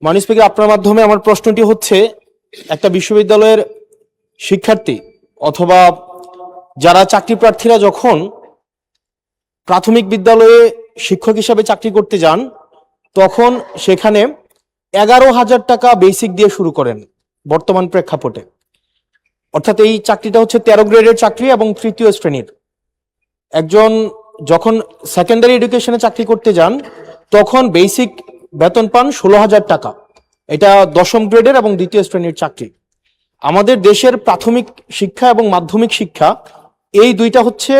মাননীয় স্পিকার, আপনার মাধ্যমে আমার প্রশ্নটি হচ্ছে, একটা বিশ্ববিদ্যালয়ের শিক্ষার্থী অথবা যারা চাকরি প্রার্থীরা যখন প্রাথমিক বিদ্যালয়ে শিক্ষক হিসাবে চাকরি করতে যান, তখন সেখানে 11,000 টাকা বেসিক দিয়ে শুরু করেন বর্তমান প্রেক্ষাপটে। অর্থাৎ এই চাকরিটা হচ্ছে 13 গ্রেডের চাকরি এবং তৃতীয় শ্রেণীর। একজন যখন সেকেন্ডারি এডুকেশনে চাকরি করতে যান, তখন বেসিক বেতন পান 16,000 টাকা। এটা 10ম গ্রেডের এবং দ্বিতীয় শ্রেণীর চাকরি। আমাদের দেশের প্রাথমিক শিক্ষা এবং মাধ্যমিক শিক্ষা এই দুইটা হচ্ছে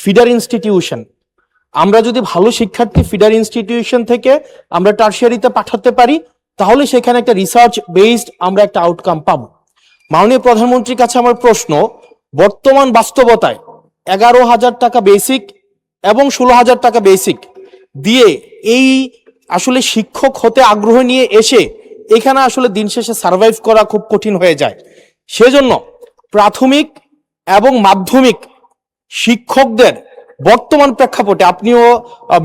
ফিডার ইনস্টিটিউশন। আমরা যদি ভালো শিক্ষার্থী ফিডার ইনস্টিটিউশন থেকে আমরা টারশিয়ারিতে পাঠাতে পারি, তাহলে সেখানে একটা রিসার্চ বেসড আমরা একটা আউটকাম পাবো। মাননীয় প্রধানমন্ত্রীর কাছে আমার প্রশ্ন, বর্তমান বাস্তবতায় 11,000 টাকা বেসিক এবং 16,000 টাকা বেসিক দিয়ে এই আসলে শিক্ষক হতে আগ্রহ নিয়ে এসে এখানে আসলে দিন শেষে সার্ভাইভ করা খুব কঠিন হয়ে যায়। সেজন্য প্রাথমিক এবং মাধ্যমিক শিক্ষকদের বর্তমান প্রেক্ষাপটে, আপনিও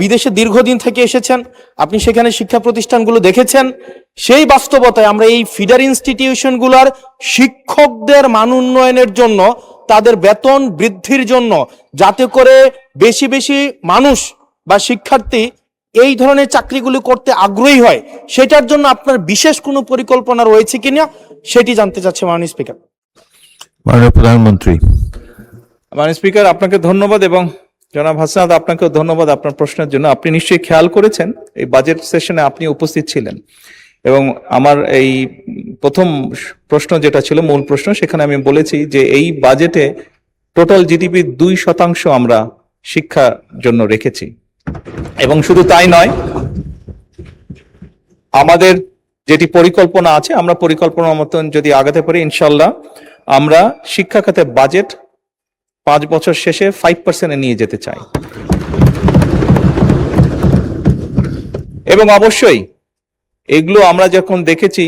বিদেশে দীর্ঘদিন থেকে এসেছেন, আপনি সেখানে শিক্ষা প্রতিষ্ঠানগুলো দেখেছেন, সেই বাস্তবতায় আমরা এই ফিডার ইনস্টিটিউশনগুলোর শিক্ষকদের মান উন্নয়নের জন্য, তাদের বেতন বৃদ্ধির জন্য, যাতে করে বেশি বেশি মানুষ বা শিক্ষার্থী এই ধরনের চাকরিগুলি করতে আগ্রহী হয়, সেটার জন্য আপনার বিশেষ কোনো পরিকল্পনা রয়েছে কিনা সেটি জানতে চাচ্ছি মাননীয় স্পিকার। মাননীয় প্রধানমন্ত্রী। মাননীয় স্পিকার, আপনাকে ধন্যবাদ এবং জনাব হাসনাত আপনাকেও ধন্যবাদ আপনার প্রশ্নের জন্য। আপনি নিশ্চয়ই খেয়াল করেছেন এই বাজেট সেশনে আপনি উপস্থিত ছিলেন এবং আমার এই প্রথম প্রশ্ন যেটা ছিল মূল প্রশ্ন, সেখানে আমি বলেছি যে এই বাজেটে টোটাল জিডিপির 2% আমরা শিক্ষার জন্য রেখেছি। এবং শুধু তাই নয়, আমাদের যেটি পরিকল্পনা আছে, আমরা পরিকল্পনা মতন যদি আগাতে পারি, ইনশাল্লাহ আমরা শিক্ষা খাতে বাজেট 5 বছর শেষে 5% নিয়ে যেতে চাই। এবং অবশ্যই এগুলো আমরা যখন দেখেছি,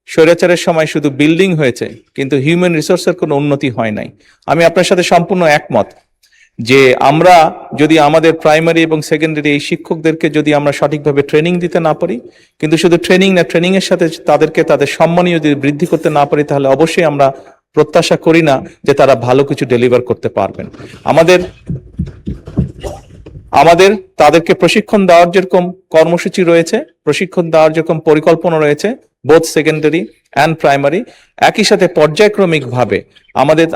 স্বৈরাচারের সময় শুধু বিল্ডিং হয়েছে কিন্তু হিউম্যান রিসোর্সের কোনো উন্নতি হয় নাই। আমি আপনার সাথে সম্পূর্ণ একমত যে আমরা যদি আমাদের প্রাইমারি এবং সেকেন্ডারি এই শিক্ষকদেরকে যদি আমরা সঠিকভাবে ট্রেনিং দিতে না পারি, কিন্তু শুধু ট্রেনিং না, ট্রেনিং এর সাথে তাদেরকে তাদের সম্মানীয় যদি বৃদ্ধি করতে না পারি, তাহলে অবশ্যই আমরা প্রত্যাশা করি না যে তারা ভালো কিছু ডেলিভার করতে পারবেন। আমাদের তাদেরকে প্রশিক্ষণ দেওয়ার যেরকম কর্মসূচি রয়েছে, প্রশিক্ষণ দেওয়ার যেরকম পরিকল্পনা রয়েছে, বোথ সেকেন্ডারি অ্যান্ড প্রাইমারি, একই সাথে পর্যায়ক্রমিক ভাবে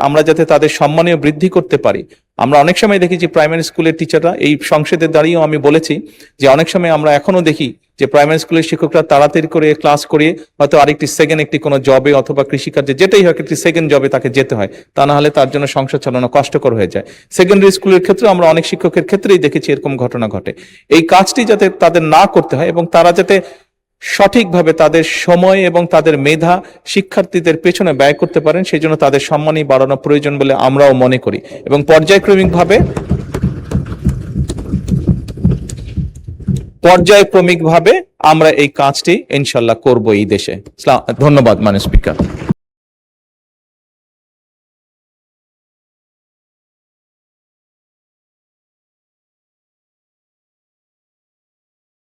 আমরা যাতে তাদের সম্মানীয় বৃদ্ধি করতে পারি। আমরা অনেক সময় দেখেছি প্রাইমারি স্কুলের টিচাররা, এই সংসদে দাঁড়িয়েও আমি বলেছি যে অনেক সময় আমরা এখনো দেখি যে প্রাইমারি স্কুলের শিক্ষকরা তাড়াতাড়ি করে ক্লাস করিয়ে হয়তো আরেকটি সেকেন্ড একটি কোনো জবে অথবা কৃষিকার্যে যেটাই হয় একটি সেকেন্ড জবে তাকে যেতে হয়, তা না হলে তার জন্য সংসার চালানো কষ্টকর হয়ে যায়। সেকেন্ডারি স্কুলের ক্ষেত্রে আমরা অনেক শিক্ষকের ক্ষেত্রেই দেখেছি এরকম ঘটনা ঘটে। এই কাজটি যাতে তাদের না করতে হয় এবং তারা যাতে সঠিকভাবে তাদের সময় এবং তাদের মেধা শিক্ষার্থীদের পেছনে ব্যয় করতে পারেন, সেই জন্য তাদের সম্মানই বাড়ানো প্রয়োজন বলে আমরাও মনে করি এবং পর্যায়ক্রমিকভাবে আমরা এই কাজটি ইনশাল্লাহ করব এই দেশে। ধন্যবাদ মাননীয় স্পিকার।